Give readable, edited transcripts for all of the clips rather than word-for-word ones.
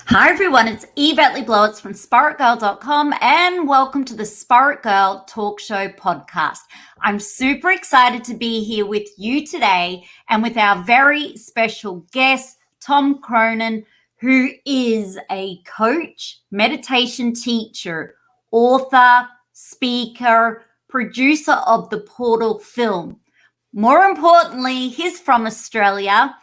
Hi everyone, it's Yvette Le Blowitz from spiritgirl.com and welcome to the Spirit Girl Talk Show podcast. I'm super excited to be here with you today and with our very special guest, Tom Cronin, who is a coach, meditation teacher, author, speaker, producer of the Portal film. More importantly, he's from Australia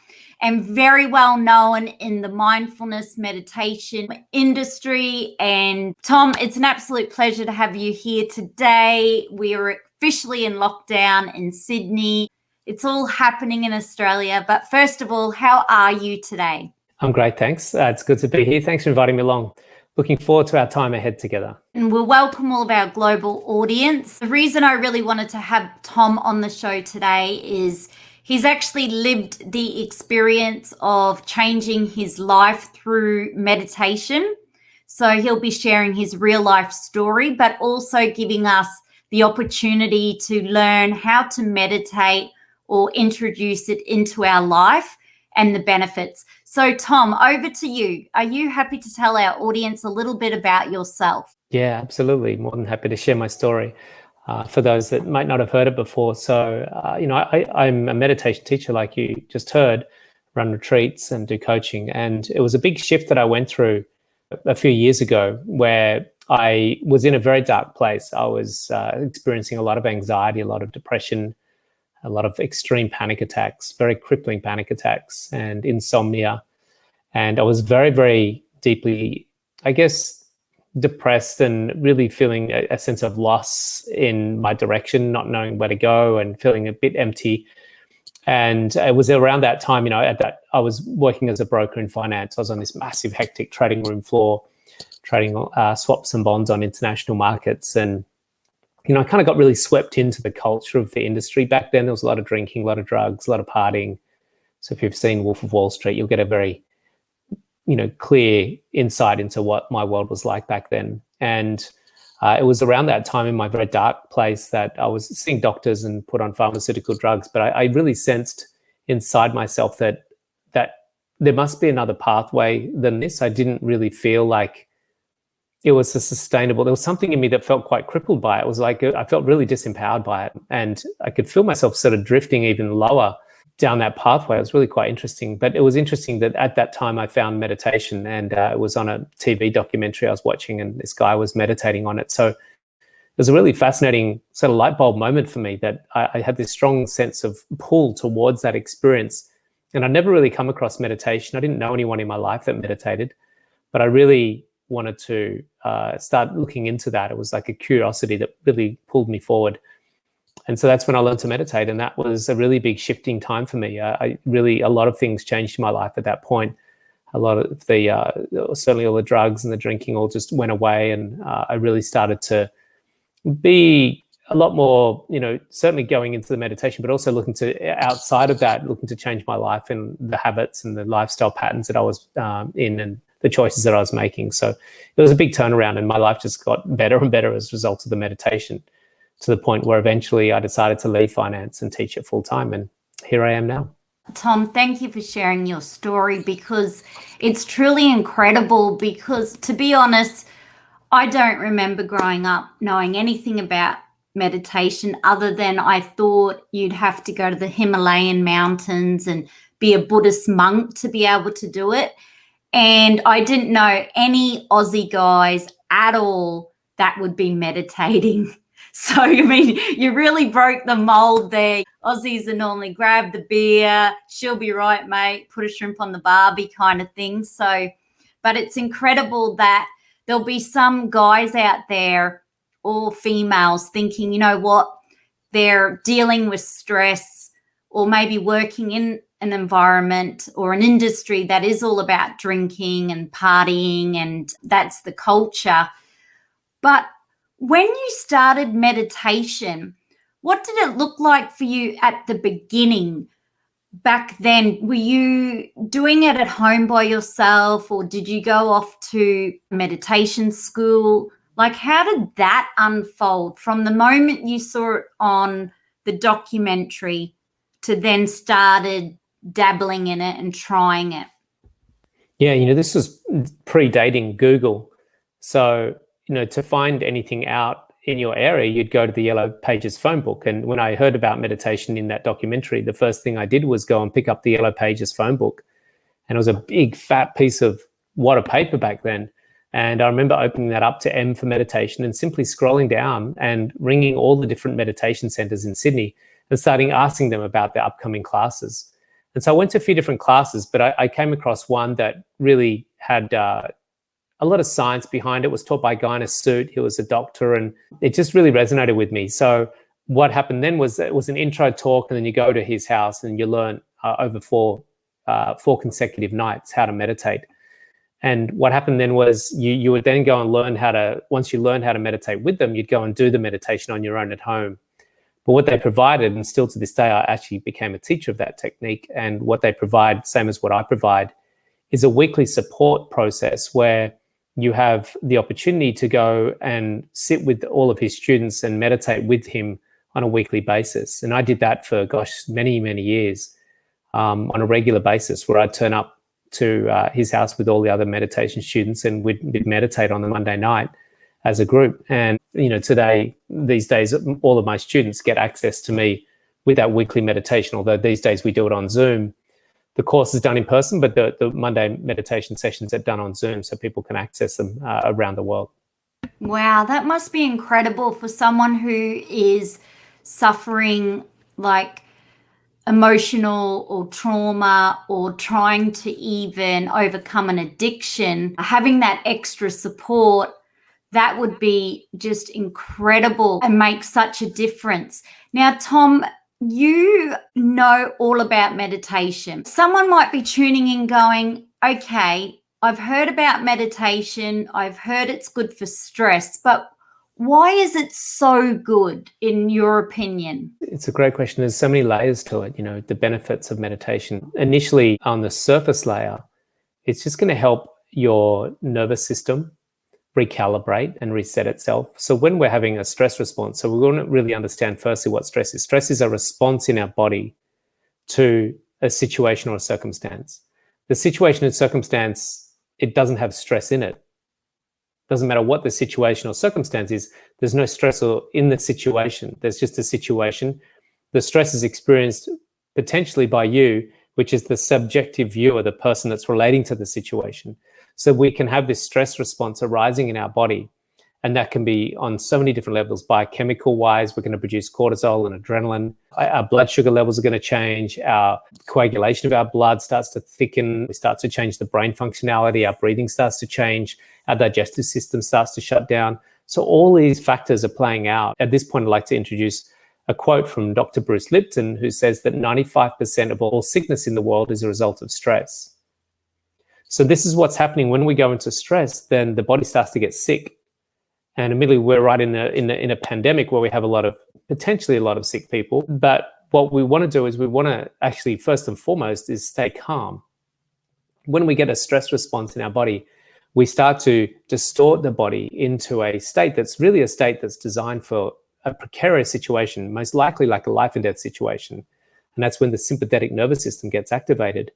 and very well known in the mindfulness meditation industry. And Tom, it's an absolute pleasure to have you here today. We are officially in lockdown in Sydney. It's all happening in Australia. But first of all, how are you today? I'm great, thanks. It's good to be here. Thanks for inviting me along. Looking forward to our time ahead together. And we'll welcome all of our global audience. The reason I really wanted to have Tom on the show today is he's actually lived the experience of changing his life through meditation. So he'll be sharing his real life story, but also giving us the opportunity to learn how to meditate or introduce it into our life and the benefits. So Tom, over to you. Are you happy to tell our audience a little bit about yourself? Yeah, absolutely. More than happy to share my story. For those that might not have heard it before. So, I'm a meditation teacher, like you just heard, run retreats and do coaching. And it was a big shift that I went through a few years ago where I was in a very dark place. I was experiencing a lot of anxiety, a lot of depression, a lot of extreme panic attacks, very crippling panic attacks and insomnia. And I was very, very deeply, I guess, depressed and really feeling a sense of loss in my direction, not knowing where to go and feeling a bit empty. And it was around that time, I was working as a broker in finance. I was on this massive, hectic trading room floor, trading swaps and bonds on international markets. And, I kind of got really swept into the culture of the industry back then. There was a lot of drinking, a lot of drugs, a lot of partying. So if you've seen Wolf of Wall Street, you'll get a very clear insight into what my world was like back then. And it was around that time in my very dark place that I was seeing doctors and put on pharmaceutical drugs. But I really sensed inside myself that there must be another pathway than this. I didn't really feel like it was a sustainable. There was something in me that felt quite crippled by it. It was like I felt really disempowered by it. And I could feel myself sort of drifting even lower down that pathway. It was really quite interesting. But it was interesting that at that time I found meditation, and it was on a TV documentary I was watching, and this guy was meditating on it. So it was a really fascinating sort of light bulb moment for me that I had this strong sense of pull towards that experience. And I'd never really come across meditation. I didn't know anyone in my life that meditated, but I really wanted to start looking into that. It was like a curiosity that really pulled me forward. And so that's when I learned to meditate. And that was a really big shifting time for me. A lot of things changed in my life at that point. A lot of certainly all the drugs and the drinking all just went away. And I really started to be a lot more, certainly going into the meditation, but also looking to outside of that, looking to change my life and the habits and the lifestyle patterns that I was in and the choices that I was making. So it was a big turnaround, and my life just got better and better as a result of the meditation, to the point where eventually I decided to leave finance and teach it full time. And here I am now. Tom, thank you for sharing your story, because it's truly incredible. Because to be honest, I don't remember growing up knowing anything about meditation other than I thought you'd have to go to the Himalayan mountains and be a Buddhist monk to be able to do it. And I didn't know any Aussie guys at all that would be meditating. So, you really broke the mold there. Aussies are normally grab the beer, she'll be right, mate, put a shrimp on the barbie kind of thing. So, but it's incredible that there'll be some guys out there, or females, thinking, they're dealing with stress, or maybe working in an environment or an industry that is all about drinking and partying, and that's the culture. But when you started meditation, what did it look like for you at the beginning? Back then, were you doing it at home by yourself, or did you go off to meditation school? Like, how did that unfold from the moment you saw it on the documentary to then started dabbling in it and trying it? Yeah, this was predating Google. So, to find anything out in your area, you'd go to the Yellow Pages phone book. And when I heard about meditation in that documentary, the first thing I did was go and pick up the Yellow Pages phone book. And it was a big, fat piece of water paper back then. And I remember opening that up to M for meditation and simply scrolling down and ringing all the different meditation centers in Sydney and starting asking them about their upcoming classes. And so I went to a few different classes, but I came across one that really had a lot of science behind it. It was taught by a guy in a suit. He was a doctor, and it just really resonated with me. So what happened then was it was an intro talk, and then you go to his house and you learn over four consecutive nights how to meditate. And what happened then was you would then go and learn once you learn how to meditate with them, you'd go and do the meditation on your own at home. But what they provided, and still to this day, I actually became a teacher of that technique. And what they provide, same as what I provide, is a weekly support process where you have the opportunity to go and sit with all of his students and meditate with him on a weekly basis. And I did that for, many, many years on a regular basis, where I'd turn up to his house with all the other meditation students, and we'd meditate on the Monday night as a group. And these days, all of my students get access to me with that weekly meditation, although these days we do it on Zoom. The course is done in person, but the Monday meditation sessions are done on Zoom, so people can access them around the world. Wow, that must be incredible for someone who is suffering like emotional or trauma, or trying to even overcome an addiction. Having that extra support, that would be just incredible and make such a difference. Now, Tom, you know all about meditation. Someone might be tuning in going, okay, I've heard about meditation. I've heard it's good for stress, but why is it so good in your opinion? It's a great question. There's so many layers to it, the benefits of meditation. Initially, on the surface layer, it's just going to help your nervous system recalibrate and reset itself. So when we're having a stress response, so we're going to really understand firstly what stress is. Stress is a response in our body to a situation or a circumstance. The situation and circumstance, it doesn't have stress in it. Doesn't matter what the situation or circumstance is, there's no stress in the situation. There's just a situation. The stress is experienced potentially by you, which is the subjective view of the person that's relating to the situation. So we can have this stress response arising in our body, and that can be on so many different levels. Biochemical wise, we're going to produce cortisol and adrenaline. Our blood sugar levels are going to change. Our coagulation of our blood starts to thicken. We start to change the brain functionality. Our breathing starts to change. Our digestive system starts to shut down. So all these factors are playing out. At this point, I'd like to introduce a quote from Dr. Bruce Lipton, who says that 95% of all sickness in the world is a result of stress. So this is what's happening when we go into stress. Then the body starts to get sick, and admittedly, we're right in a pandemic where we have potentially a lot of sick people. But what we want to do is we want to actually, first and foremost, is stay calm. When we get a stress response in our body, we start to distort the body into a state that's really a state that's designed for a precarious situation, most likely like a life and death situation. And that's when the sympathetic nervous system gets activated.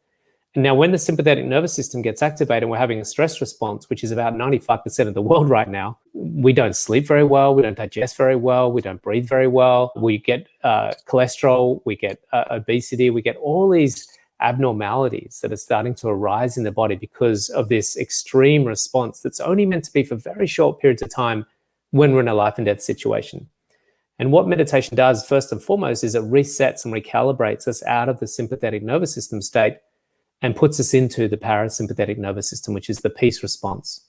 And now when the sympathetic nervous system gets activated and we're having a stress response, which is about 95% of the world right now, we don't sleep very well, we don't digest very well, we don't breathe very well, we get cholesterol, we get obesity, we get all these abnormalities that are starting to arise in the body because of this extreme response that's only meant to be for very short periods of time when we're in a life and death situation. And what meditation does, first and foremost, is it resets and recalibrates us out of the sympathetic nervous system state and puts us into the parasympathetic nervous system, which is the peace response.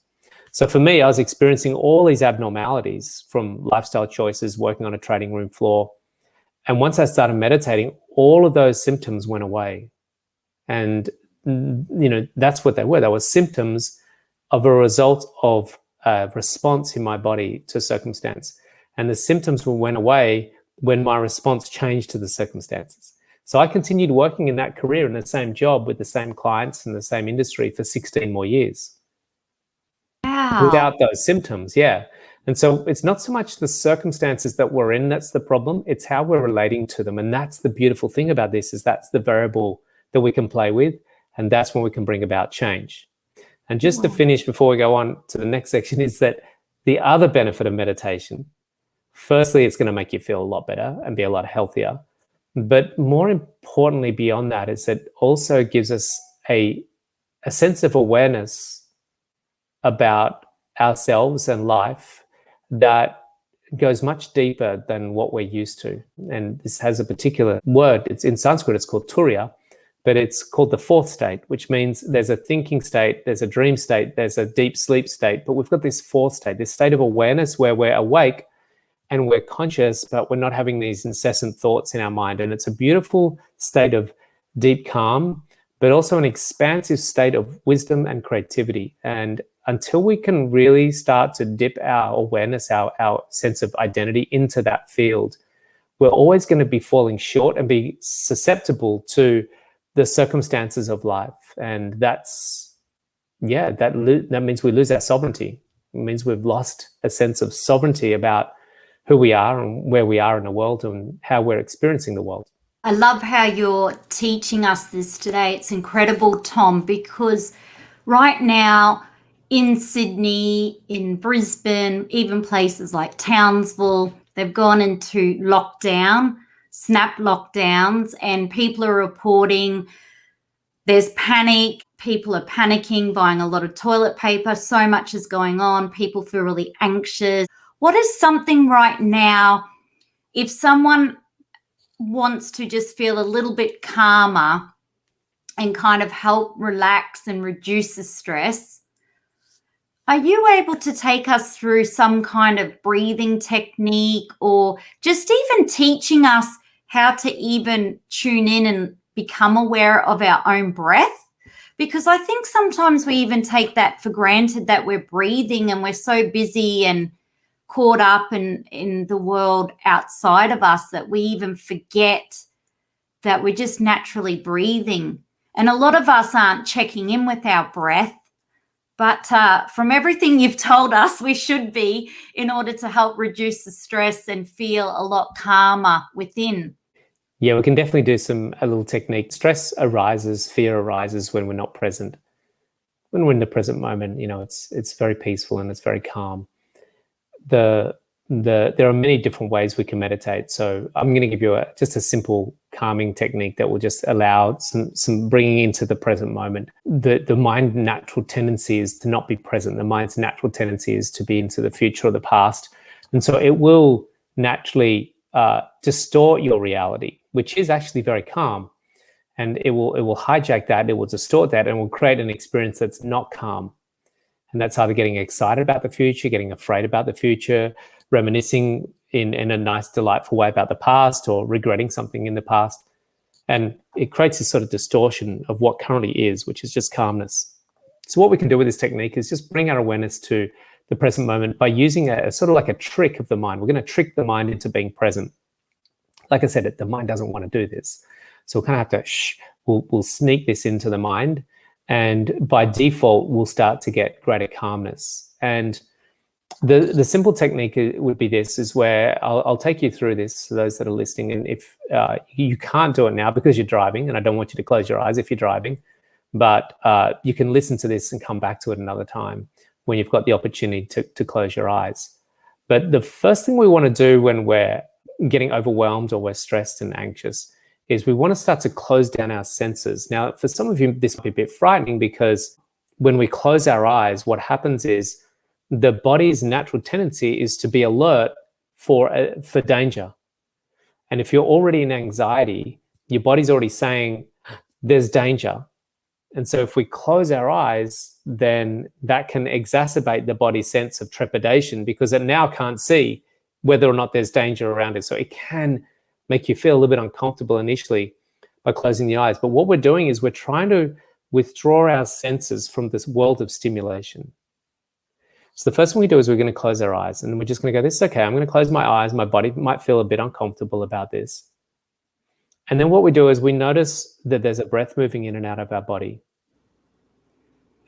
So for me, I was experiencing all these abnormalities from lifestyle choices, working on a trading room floor. And once I started meditating, all of those symptoms went away. And, that's what they were. They were symptoms of a result of a response in my body to circumstance. And the symptoms went away when my response changed to the circumstances. So I continued working in that career in the same job with the same clients in the same industry for 16 more years. Wow. Without those symptoms, yeah. And so it's not so much the circumstances that we're in that's the problem, it's how we're relating to them. And that's the beautiful thing about this, is that's the variable that we can play with, and that's when we can bring about change. And just to finish before we go on to the next section is that the other benefit of meditation, firstly, it's going to make you feel a lot better and be a lot healthier. But more importantly, beyond that, is it also gives us a sense of awareness about ourselves and life that goes much deeper than what we're used to. And this has a particular word. It's in Sanskrit, it's called turiya, but it's called the fourth state, which means there's a thinking state, there's a dream state, there's a deep sleep state, but we've got this fourth state, this state of awareness where we're awake and we're conscious, but we're not having these incessant thoughts in our mind. And it's a beautiful state of deep calm, but also an expansive state of wisdom and creativity. And until we can really start to dip our awareness, our sense of identity into that field, we're always going to be falling short and be susceptible to the circumstances of life. And that's, that means we lose our sovereignty. It means we've lost a sense of sovereignty about who we are and where we are in the world and how we're experiencing the world. I love how you're teaching us this today. It's incredible, Tom, because right now in Sydney, in Brisbane, even places like Townsville, they've gone into lockdown, snap lockdowns, and people are reporting there's panic. People are panicking, buying a lot of toilet paper. So much is going on. People feel really anxious. What is something right now, if someone wants to just feel a little bit calmer and kind of help relax and reduce the stress, are you able to take us through some kind of breathing technique, or just even teaching us how to even tune in and become aware of our own breath? Because I think sometimes we even take that for granted, that we're breathing, and we're so busy and caught up in the world outside of us that we even forget that we're just naturally breathing. And a lot of us aren't checking in with our breath, but from everything you've told us, we should be, in order to help reduce the stress and feel a lot calmer within. Yeah, we can definitely do a little technique. Stress arises, fear arises when we're not present. When we're in the present moment, it's very peaceful and it's very calm. There are many different ways we can meditate. So I'm going to give you just a simple calming technique that will just allow some bringing into the present moment. The mind's natural tendency is to not be present. The mind's natural tendency is to be into the future or the past. And so it will naturally distort your reality, which is actually very calm. And it will hijack that, it will distort that, and will create an experience that's not calm. And that's either getting excited about the future, getting afraid about the future, reminiscing in a nice, delightful way about the past, or regretting something in the past. And it creates this sort of distortion of what currently is, which is just calmness. So what we can do with this technique is just bring our awareness to the present moment by using a sort of like a trick of the mind. We're going to trick the mind into being present. Like I said, the mind doesn't want to do this. So we'll kind of have to, we'll sneak this into the mind. And by default, we'll start to get greater calmness. And the simple technique would be this, is where I'll take you through this, those that are listening. And if you can't do it now because you're driving, and I don't want you to close your eyes if you're driving, but you can listen to this and come back to it another time when you've got the opportunity to close your eyes. But the first thing we want to do when we're getting overwhelmed or we're stressed and anxious is we want to start to close down our senses. Now, for some of you, this might be a bit frightening, because when we close our eyes, what happens is the body's natural tendency is to be alert for danger. And if you're already in anxiety, your body's already saying there's danger. And so if we close our eyes, then that can exacerbate the body's sense of trepidation, because it now can't see whether or not there's danger around it. So it can make you feel a little bit uncomfortable initially by closing the eyes. But what we're doing is we're trying to withdraw our senses from this world of stimulation. So the first thing we do is we're going to close our eyes, and we're just going to go, this is okay, I'm going to close my eyes. My body might feel a bit uncomfortable about this. And then what we do is we notice that there's a breath moving in and out of our body.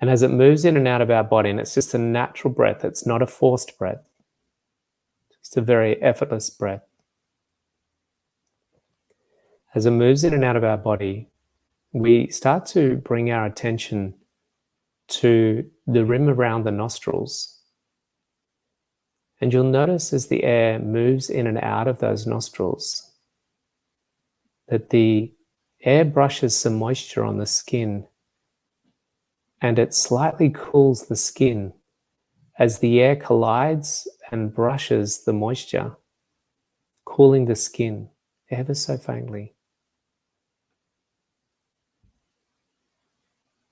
And as it moves in and out of our body, and it's just a natural breath, it's not a forced breath, just a very effortless breath. As it moves in and out of our body, we start to bring our attention to the rim around the nostrils. And you'll notice as the air moves in and out of those nostrils that the air brushes some moisture on the skin, and it slightly cools the skin as the air collides and brushes the moisture, cooling the skin ever so faintly.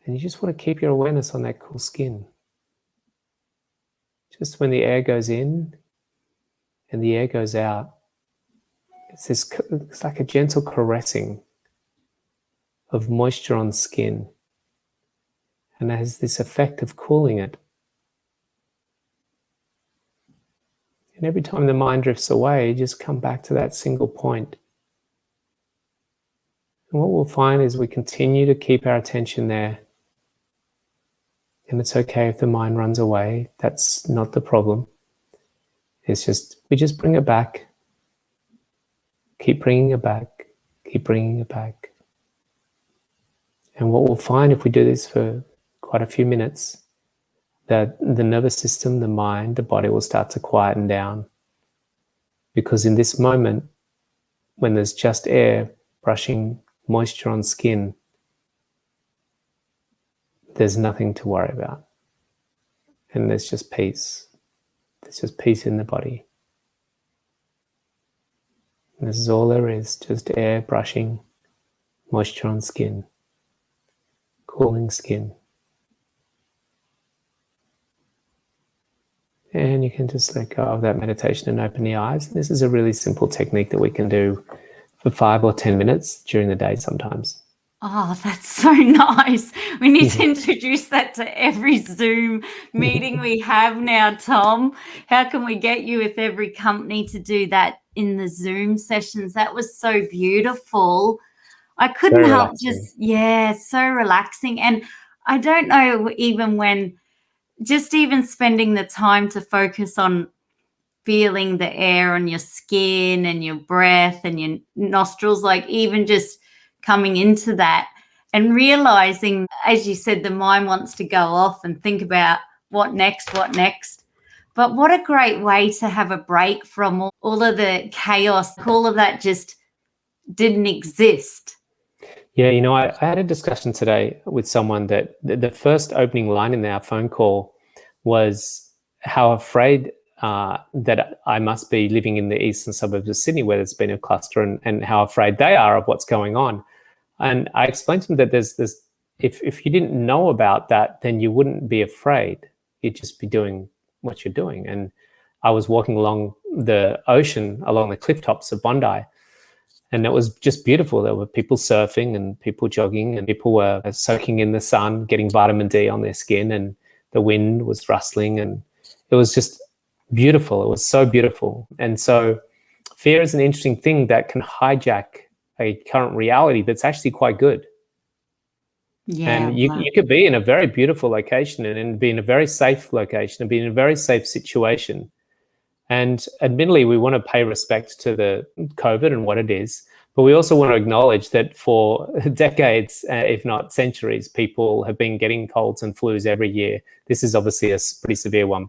And you just want to keep your awareness on that cool skin. Just when the air goes in and the air goes out, it's like a gentle caressing of moisture on skin. And it has this effect of cooling it. And every time the mind drifts away, just come back to that single point. And what we'll find is we continue to keep our attention there. And it's okay if the mind runs away. That's not the problem. It's just, we just bring it back. Keep bringing it back. Keep bringing it back. And what we'll find if we do this for quite a few minutes, that the nervous system, the mind, the body will start to quieten down. Because in this moment, when there's just air brushing moisture on skin, there's nothing to worry about. And there's just peace. There's just peace in the body. And this is all there is, just air brushing moisture on skin, cooling skin. And you can just let go of that meditation and open the eyes. This is a really simple technique that we can do for 5 or 10 minutes during the day sometimes. Oh, that's so nice. We need to introduce that to every Zoom meeting we have now, Tom. How can we get you with every company to do that in the Zoom sessions? That was so beautiful. I couldn't help so relaxing. And I don't know, even when just even spending the time to focus on feeling the air on your skin and your breath and your nostrils, like even just coming into that and realizing, as you said, the mind wants to go off and think about what next. But what a great way to have a break from all of the chaos. All of that just didn't exist. Yeah, you know, I had a discussion today with someone that the first opening line in our phone call was how afraid that I must be living in the eastern suburbs of Sydney, where there's been a cluster, and how afraid they are of what's going on. And I explained to them that there's this, if you didn't know about that, then you wouldn't be afraid. You'd just be doing what you're doing. And I was walking along the ocean, along the cliff tops of Bondi, and it was just beautiful. There were people surfing and people jogging, and people were soaking in the sun, getting vitamin D on their skin, and the wind was rustling, and it was just beautiful. It was so beautiful. And so fear is an interesting thing that can hijack a current reality that's actually quite good. Yeah, and you could be in a very beautiful location and be in a very safe location and be in a very safe situation. And admittedly, we want to pay respect to the COVID and what it is, but we also want to acknowledge that for decades, if not centuries, people have been getting colds and flus every year. This is obviously a pretty severe one.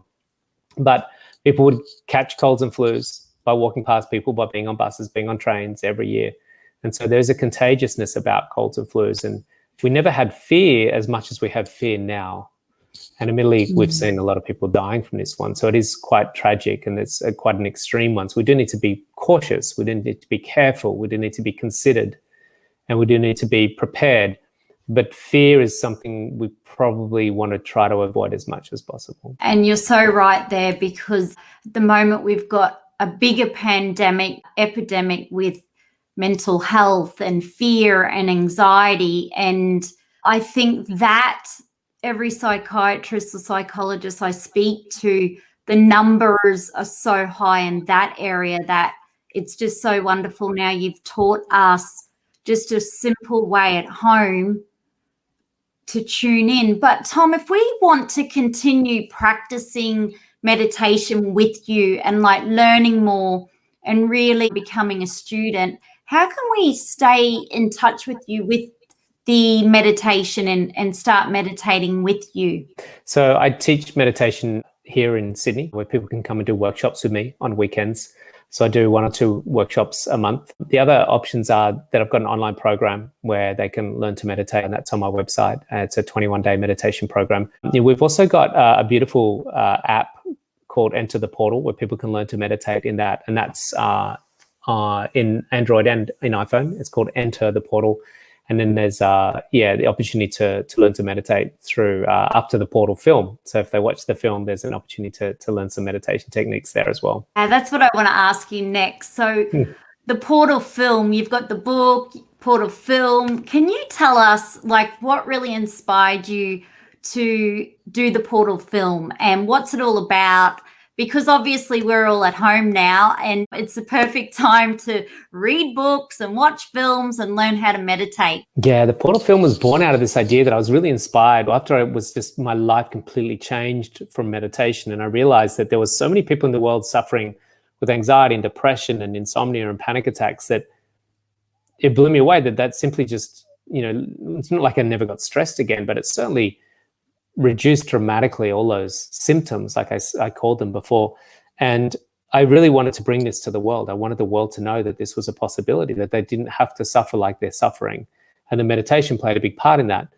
But people would catch colds and flus by walking past people, by being on buses, being on trains every year. And so there's a contagiousness about colds and flus. And we never had fear as much as we have fear now. And admittedly, we've seen a lot of people dying from this one. So it is quite tragic, and it's quite an extreme one. So we do need to be cautious. We do need to be careful. We do need to be considered. And we do need to be prepared. But fear is something we probably want to try to avoid as much as possible. And you're so right there, because at the moment we've got a bigger epidemic with mental health and fear and anxiety. And I think that every psychiatrist or psychologist I speak to, the numbers are so high in that area that it's just so wonderful. Now you've taught us just a simple way at home to tune in. But Tom, if we want to continue practicing meditation with you and like learning more and really becoming a student, how can we stay in touch with you with the meditation and start meditating with you? So I teach meditation here in Sydney, where people can come and do workshops with me on weekends. So I do 1 or 2 workshops a month. The other options are that I've got an online program where they can learn to meditate, and that's on my website. It's a 21-day meditation program. We've also got a beautiful app called Enter the Portal, where people can learn to meditate in that, and that's in Android and in iPhone. It's called Enter the Portal. And then there's the opportunity to learn to meditate through Up to the Portal film. So if they watch the film, there's an opportunity to learn some meditation techniques there as well. That's what I want to ask you next. So the Portal film, you've got the book, Portal film. Can you tell us like what really inspired you to do the Portal film and what's it all about? Because obviously we're all at home now and it's the perfect time to read books and watch films and learn how to meditate. Yeah, the Portal film was born out of this idea that I was really inspired after it was just my life completely changed from meditation. And I realized that there was so many people in the world suffering with anxiety and depression and insomnia and panic attacks that it blew me away that simply just, it's not like I never got stressed again, but it certainly reduced dramatically all those symptoms, like I called them before. And I really wanted to bring this to the world. I wanted the world to know that this was a possibility, that they didn't have to suffer like they're suffering. And the meditation played a big part in that.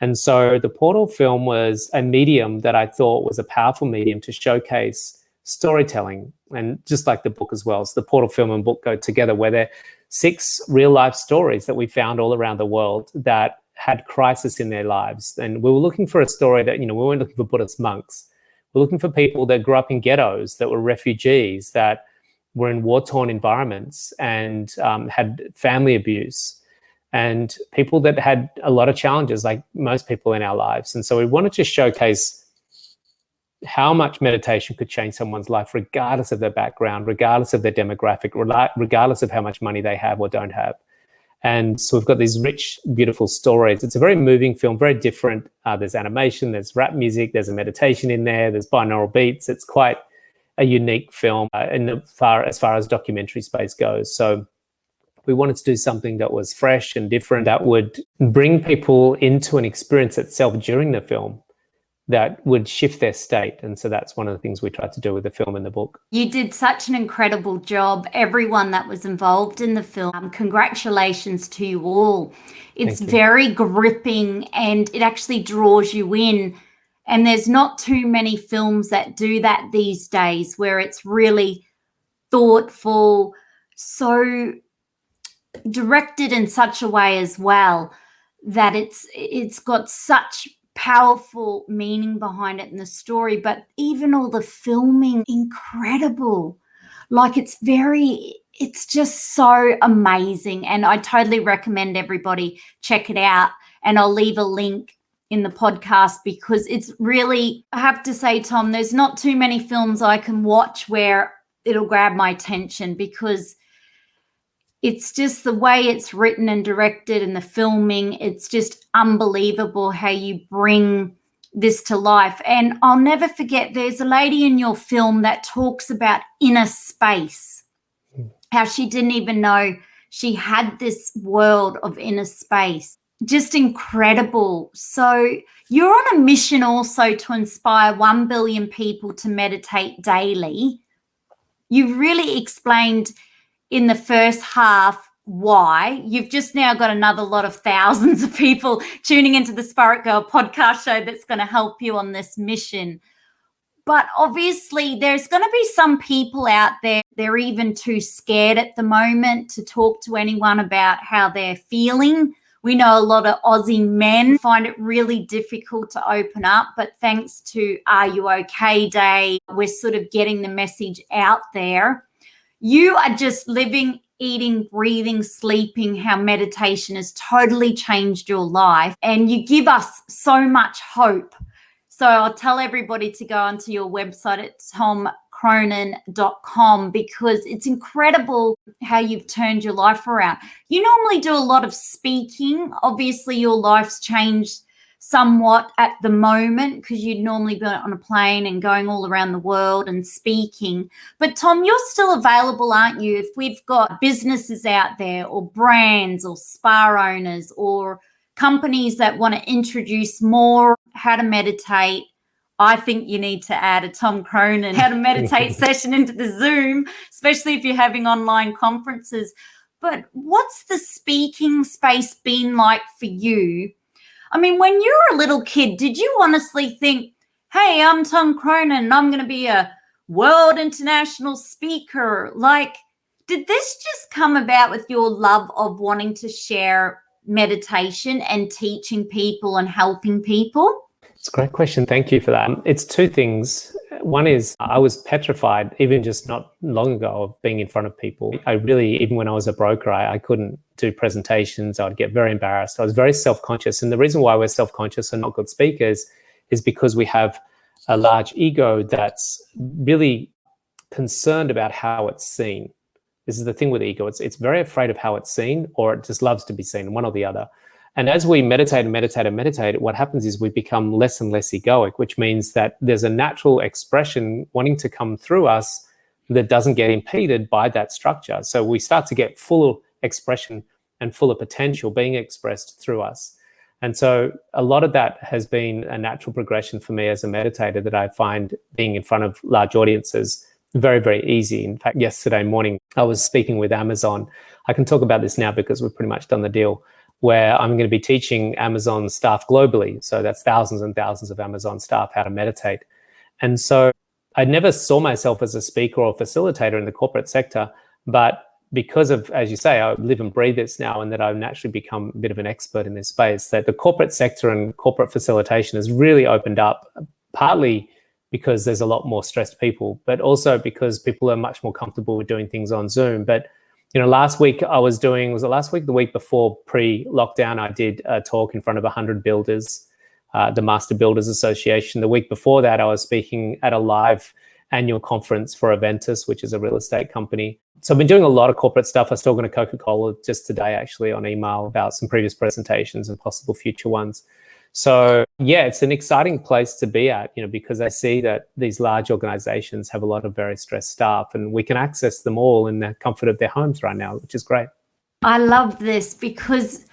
And so the Portal film was a medium that I thought was a powerful medium to showcase storytelling, and just like the book as well. So the Portal film and book go together, where there are 6 real life stories that we found all around the world that had crisis in their lives. And we were looking for a story that, we weren't looking for Buddhist monks. We're looking for people that grew up in ghettos, that were refugees, that were in war-torn environments and had family abuse, and people that had a lot of challenges like most people in our lives. And so we wanted to showcase how much meditation could change someone's life, regardless of their background, regardless of their demographic, regardless of how much money they have or don't have. And so we've got these rich, beautiful stories. It's a very moving film, very different. There's animation, there's rap music, there's a meditation in there, there's binaural beats. It's quite a unique film as far as documentary space goes. So we wanted to do something that was fresh and different, that would bring people into an experience itself during the film that would shift their state. And so that's one of the things we tried to do with the film and the book. You did such an incredible job. Everyone that was involved in the film, congratulations to you all. It's very gripping and it actually draws you in. And there's not too many films that do that these days, where it's really thoughtful, so directed in such a way as well that it's got such powerful meaning behind it in the story, but even all the filming, incredible. Like it's just so amazing. And I totally recommend everybody check it out. And I'll leave a link in the podcast, because it's really, I have to say, Tom, there's not too many films I can watch where it'll grab my attention, because it's just the way it's written and directed and the filming. It's just unbelievable how you bring this to life. And I'll never forget, there's a lady in your film that talks about inner space, how she didn't even know she had this world of inner space. Just incredible. So you're on a mission also to inspire 1 billion people to meditate daily. You've really explained in the first half why. You've just now got another lot of thousands of people tuning into the Spirit Girl podcast show that's going to help you on this mission. But obviously there's going to be some people out there, they're even too scared at the moment to talk to anyone about how they're feeling. We know a lot of Aussie men find it really difficult to open up, but thanks to Are You OK Day, we're sort of getting the message out there. You are just living, eating, breathing, sleeping, how meditation has totally changed your life, and you give us so much hope. So I'll tell everybody to go onto your website at tomcronin.com, because it's incredible how you've turned your life around. You normally do a lot of speaking. Obviously, your life's changed somewhat at the moment, because you'd normally be on a plane and going all around the world and speaking. But Tom, you're still available, aren't you? If we've got businesses out there or brands or spa owners or companies that want to introduce more how to meditate, I think you need to add a Tom Cronin how to meditate session into the Zoom, especially if you're having online conferences. But what's the speaking space been like for you? I mean, when you were a little kid, did you honestly think, hey, I'm Tom Cronin and I'm going to be a world international speaker? Like, did this just come about with your love of wanting to share meditation and teaching people and helping people? It's a great question. Thank you for that. It's two things. One is I was petrified, even just not long ago, of being in front of people. I really, even when I was a broker, I couldn't do presentations. I would get very embarrassed. I was very self-conscious. And the reason why we're self-conscious and not good speakers is because we have a large ego that's really concerned about how it's seen. This is the thing with ego. It's very afraid of how it's seen, or it just loves to be seen, one or the other. And as we meditate and meditate and meditate, what happens is we become less and less egoic, which means that there's a natural expression wanting to come through us that doesn't get impeded by that structure. So we start to get full expression and full of potential being expressed through us. And so a lot of that has been a natural progression for me as a meditator, that I find being in front of large audiences very, very easy. In fact, yesterday morning, I was speaking with Amazon. I can talk about this now because we've pretty much done the deal, where I'm going to be teaching Amazon staff globally. So that's thousands and thousands of Amazon staff how to meditate. And so I never saw myself as a speaker or facilitator in the corporate sector, but because of, as you say, I live and breathe this now, and that I've naturally become a bit of an expert in this space, that the corporate sector and corporate facilitation has really opened up, partly because there's a lot more stressed people, but also because people are much more comfortable with doing things on Zoom. But last week the week before pre-lockdown, I did a talk in front of 100 builders, the Master Builders Association. The week before that, I was speaking at a live annual conference for Yvettes, which is a real estate company. So I've been doing a lot of corporate stuff. I was talking to Coca-Cola just today, actually, on email about some previous presentations and possible future ones. So yeah, it's an exciting place to be at, because I see that these large organizations have a lot of very stressed staff, and we can access them all in the comfort of their homes right now, which is great. I love this, because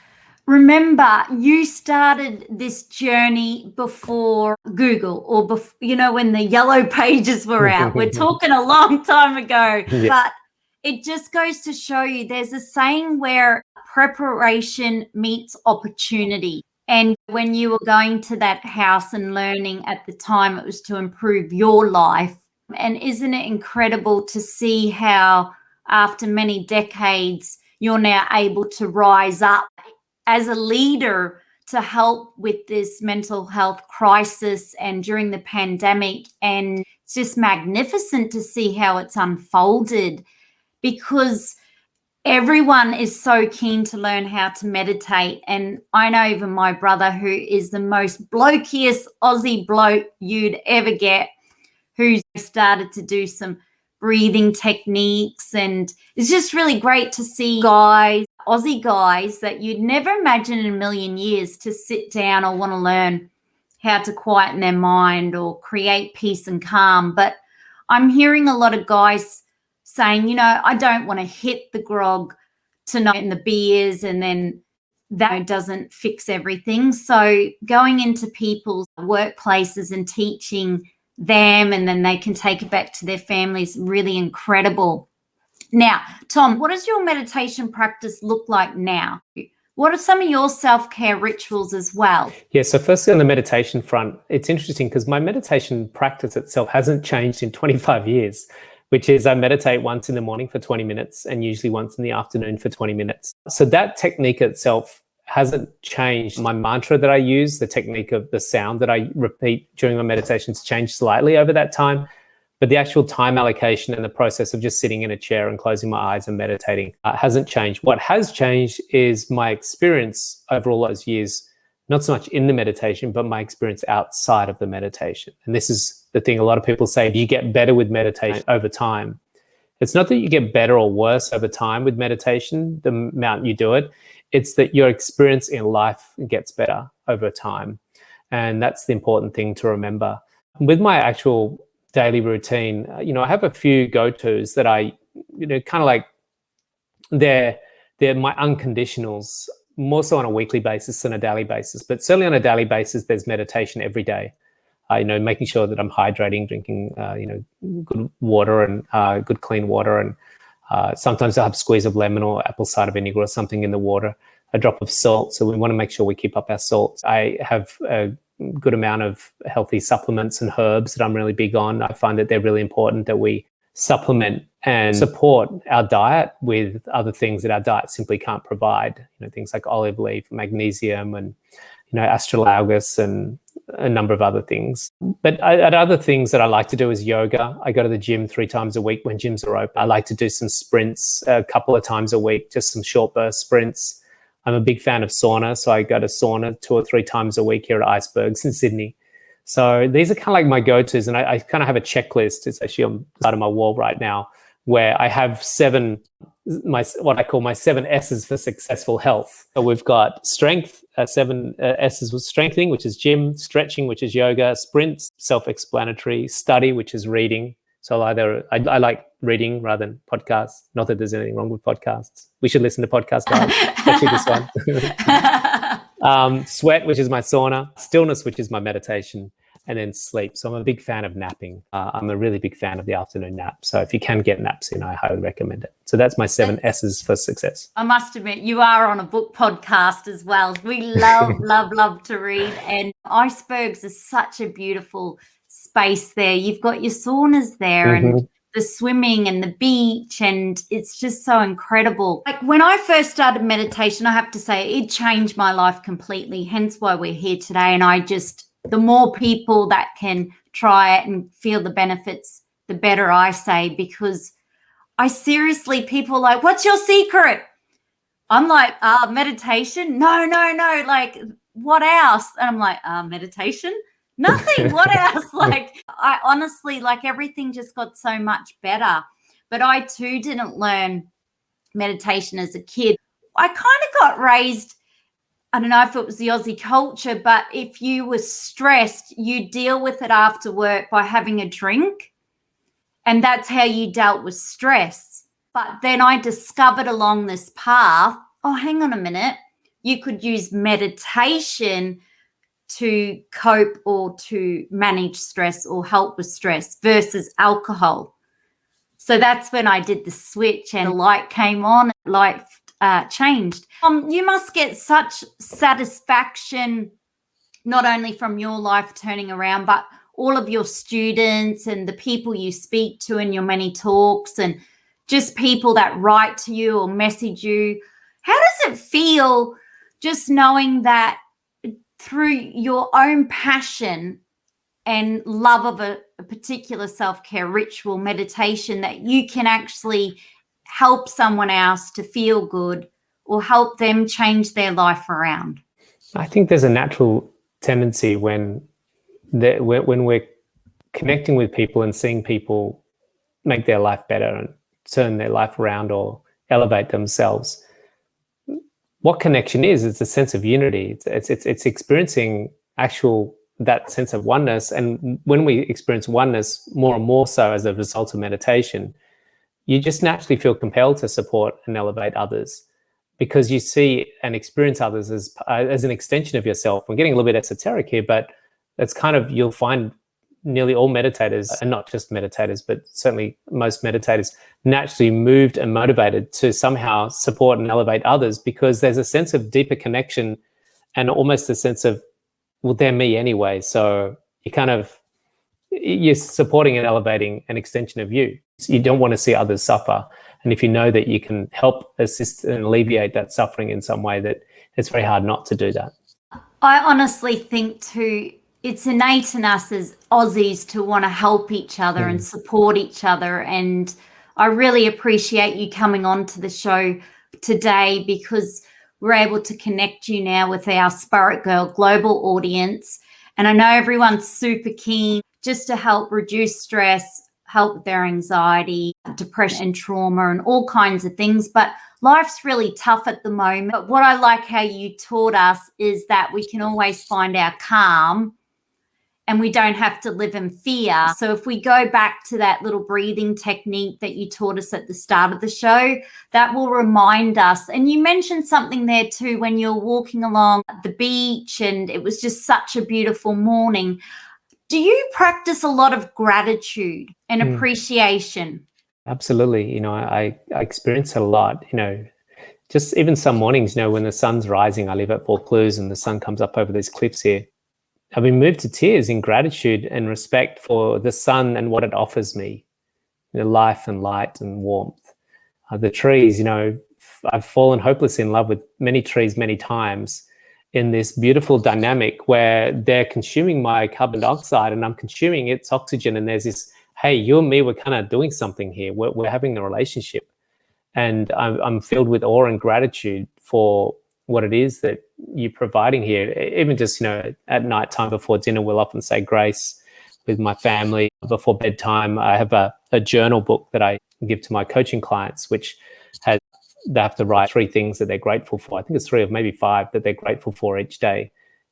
remember, you started this journey before Google, or before, when the yellow pages were out. We're talking a long time ago. Yeah. But it just goes to show you, there's a saying where preparation meets opportunity. And when you were going to that house and learning at the time, it was to improve your life. And isn't it incredible to see how after many decades, you're now able to rise up as a leader to help with this mental health crisis and during the pandemic. And it's just magnificent to see how it's unfolded, because everyone is so keen to learn how to meditate. And I know even my brother, who is the most blokiest Aussie bloke you'd ever get, who's started to do some breathing techniques. And it's just really great to see Aussie guys that you'd never imagine in a million years to sit down or want to learn how to quieten their mind or create peace and calm. But I'm hearing a lot of guys saying, I don't want to hit the grog tonight and the beers, and then that doesn't fix everything. So going into people's workplaces and teaching them, and then they can take it back to their families, really incredible. Now, Tom, what does your meditation practice look like now? What are some of your self-care rituals as well? Yeah, so firstly on the meditation front, it's interesting because my meditation practice itself hasn't changed in 25 years. Which is I meditate once in the morning for 20 minutes and usually once in the afternoon for 20 minutes. So that technique itself hasn't changed. My mantra that I use, the technique of the sound that I repeat during my meditations, changed slightly over that time. But the actual time allocation and the process of just sitting in a chair and closing my eyes and meditating hasn't changed. What has changed is my experience over all those years, not so much in the meditation, but my experience outside of the meditation. And this is the thing a lot of people say, do you get better with meditation over time? It's not that you get better or worse over time with meditation, the amount you do it. It's that your experience in life gets better over time. And that's the important thing to remember. With my actual daily routine, I have a few go-tos that I, kind of like, they're my unconditionals. more so on a weekly basis than a daily basis. But certainly on a daily basis, there's meditation every day. Making sure that I'm hydrating, drinking, good water and good clean water. And sometimes I'll have a squeeze of lemon or apple cider vinegar or something in the water, a drop of salt. So we want to make sure we keep up our salt. I have a good amount of healthy supplements and herbs that I'm really big on. I find that they're really important that we supplement and support our diet with other things that our diet simply can't provide. Things like olive leaf, magnesium, and astragalus, and a number of other things. But other things that I like to do is yoga. I go to the gym 3 times a week when gyms are open. I like to do some sprints a couple of times a week, just some short burst sprints. I'm a big fan of sauna, so I go to sauna 2 or 3 times a week here at Icebergs in Sydney. So these are kind of like my go-tos, and I kind of have a checklist. It's actually on the side of my wall right now, where I have what I call my 7 S's for successful health. So we've got strength, 7 S's with strengthening, which is gym; stretching, which is yoga; sprints, self-explanatory; study, which is reading. So I like reading rather than podcasts. Not that there's anything wrong with podcasts. We should listen to podcasts, guys, especially this one. Sweat, which is my sauna; stillness, which is my meditation; and then sleep. So I'm a big fan of napping. I'm a really big fan of the afternoon nap. So if you can get naps in, I highly recommend it. So that's my 7 S's for success. I must admit, you are on a book podcast as well. We love to read. And Icebergs is such a beautiful space there. You've got your saunas there and the swimming and the beach, and it's just so incredible. Like when I first started meditation, I have to say it changed my life completely, hence why we're here today. And the more people that can try it and feel the benefits, the better, I say, because people are like, what's your secret? I'm like, meditation? No. Like, what else? And I'm like, meditation? Nothing. What else? Like, I honestly, like, everything just got so much better. But I too didn't learn meditation as a kid. I kind of got raised, I don't know if it was the Aussie culture, but if you were stressed, you deal with it after work by having a drink. And that's how you dealt with stress. But then I discovered along this path, hang on a minute, you could use meditation to cope or to manage stress or help with stress versus alcohol. So that's when I did the switch and the light came on, life changed. You must get such satisfaction, not only from your life turning around, but all of your students and the people you speak to in your many talks and just people that write to you or message you. How does it feel just knowing that through your own passion and love of a particular self-care ritual, meditation, that you can actually help someone else to feel good or help them change their life around? I think there's a natural tendency when we're connecting with people and seeing people make their life better and turn their life around or elevate themselves. What connection is? It's a sense of unity. It's experiencing that sense of oneness. And when we experience oneness more and more so as a result of meditation, you just naturally feel compelled to support and elevate others because you see and experience others as an extension of yourself. I'm getting a little bit esoteric here, but it's kind of, you'll find nearly all meditators, and not just meditators, but certainly most meditators, naturally moved and motivated to somehow support and elevate others because there's a sense of deeper connection and almost a sense of, well, they're me anyway. So you're supporting and elevating an extension of you. You don't want to see others suffer. And if you know that you can help assist and alleviate that suffering in some way, that it's very hard not to do that. I honestly think too, it's innate in us as Aussies to want to help each other and support each other. And I really appreciate you coming on to the show today because we're able to connect you now with our Spirit Girl global audience. And I know everyone's super keen just to help reduce stress, help with their anxiety, depression and trauma and all kinds of things. But life's really tough at the moment. But what I like how you taught us is that we can always find our calm and we don't have to live in fear. So if we go back to that little breathing technique that you taught us at the start of the show, that will remind us. And you mentioned something there too when you're walking along the beach and it was just such a beautiful morning. Do you practice a lot of gratitude and appreciation? Absolutely. I experience it a lot, just even some mornings, when the sun's rising, I live at Vaucluse and the sun comes up over these cliffs here. I've been moved to tears in gratitude and respect for the sun and what it offers me, life and light and warmth. The trees, I've fallen hopelessly in love with many trees many times in this beautiful dynamic where they're consuming my carbon dioxide and I'm consuming its oxygen. And there's this, hey, you and me, we're kind of doing something here. We're having a relationship. And I'm filled with awe and gratitude for what it is that you're providing here. Even just, at night time before dinner, we'll often say grace with my family. Before bedtime, I have a journal book that I give to my coaching clients, which they have to write 3 things that they're grateful for. I think it's 3 or maybe 5 that they're grateful for each day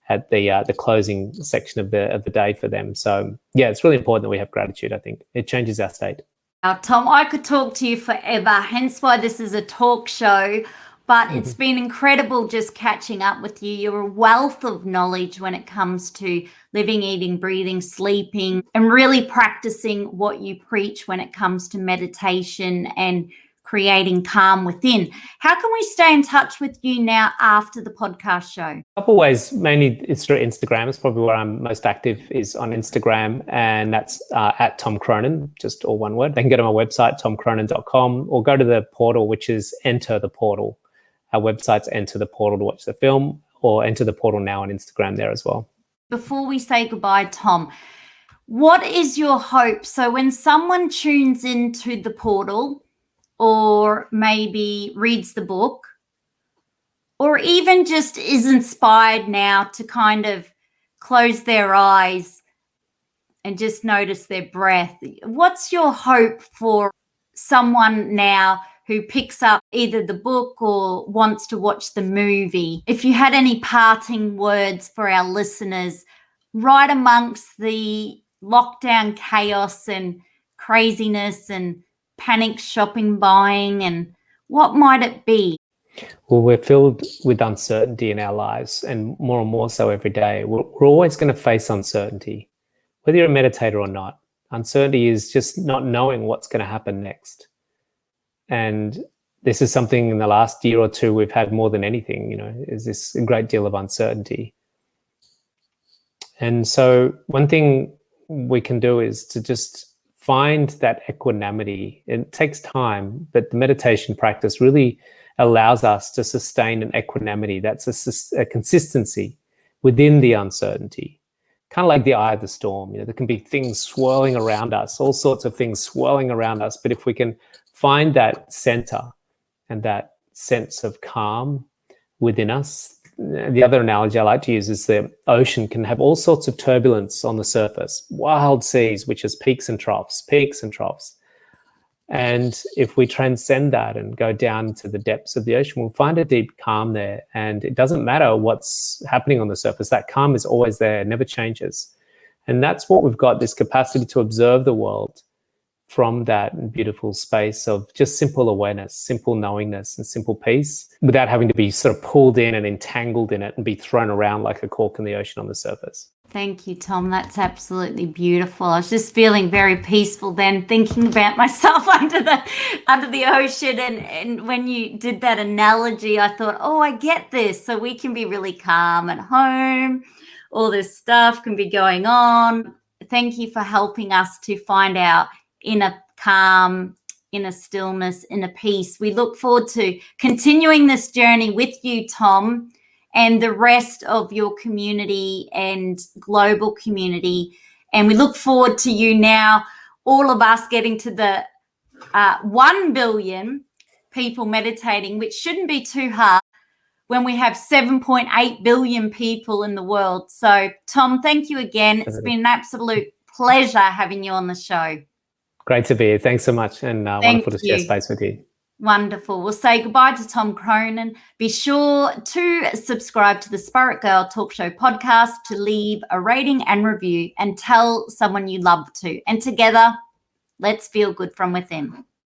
at the closing section of the day for them. So yeah, it's really important that we have gratitude. I think it changes our state. Now, Tom, I could talk to you forever, hence why this is a talk show, but it's been incredible just catching up with you. You're a wealth of knowledge when it comes to living, eating, breathing, sleeping, and really practicing what you preach when it comes to meditation and creating calm within. How can we stay in touch with you now after the podcast show? A couple of ways, mainly it's through Instagram. It's probably where I'm most active, is on Instagram, and that's at Tom Cronin, just all one word. They can go to my website, tomcronin.com, or go to the portal, which is Enter the Portal. Our website's Enter the Portal to watch the film, or Enter the Portal now on Instagram there as well. Before we say goodbye, Tom, what is your hope? So when someone tunes into the portal, or maybe reads the book, or even just is inspired now to kind of close their eyes and just notice their breath, what's your hope for someone now who picks up either the book or wants to watch the movie? If you had any parting words for our listeners right amongst the lockdown chaos and craziness and panic shopping, buying, and what might it be? Well, we're filled with uncertainty in our lives, and more so every day. We're always going to face uncertainty, whether you're a meditator or not. Uncertainty is just not knowing what's going to happen next. And this is something in the last year or two we've had more than anything, is this a great deal of uncertainty. And so one thing we can do is to just find that equanimity. It takes time, but the meditation practice really allows us to sustain an equanimity. That's a consistency within the uncertainty, kind of like the eye of the storm. There can be things swirling around us, all sorts of things swirling around us. But if we can find that center and that sense of calm within us, the other analogy I like to use is the ocean can have all sorts of turbulence on the surface, wild seas, which is peaks and troughs. And if we transcend that and go down to the depths of the ocean, we'll find a deep calm there. And it doesn't matter what's happening on the surface. That calm is always there, never changes. And that's what we've got, this capacity to observe the world from that beautiful space of just simple awareness, simple knowingness, and simple peace, without having to be sort of pulled in and entangled in it and be thrown around like a cork in the ocean on the surface. Thank you, Tom. That's absolutely beautiful. I was just feeling very peaceful then, thinking about myself under the ocean. And when you did that analogy, I thought, oh, I get this. So we can be really calm at home. All this stuff can be going on. Thank you for helping us to find our inner calm, inner stillness, inner peace. We look forward to continuing this journey with you, Tom, and the rest of your community and global community. And we look forward to you now, all of us getting to the 1 billion people meditating, which shouldn't be too hard when we have 7.8 billion people in the world. So, Tom, thank you again. It's been an absolute pleasure having you on the show. Great to be here. Thanks so much, and wonderful to share space with you. Wonderful. We'll say goodbye to Tom Cronin. Be sure to subscribe to the Spirit Girl Talk Show podcast, to leave a rating and review, and tell someone you love to. And together, let's feel good from within.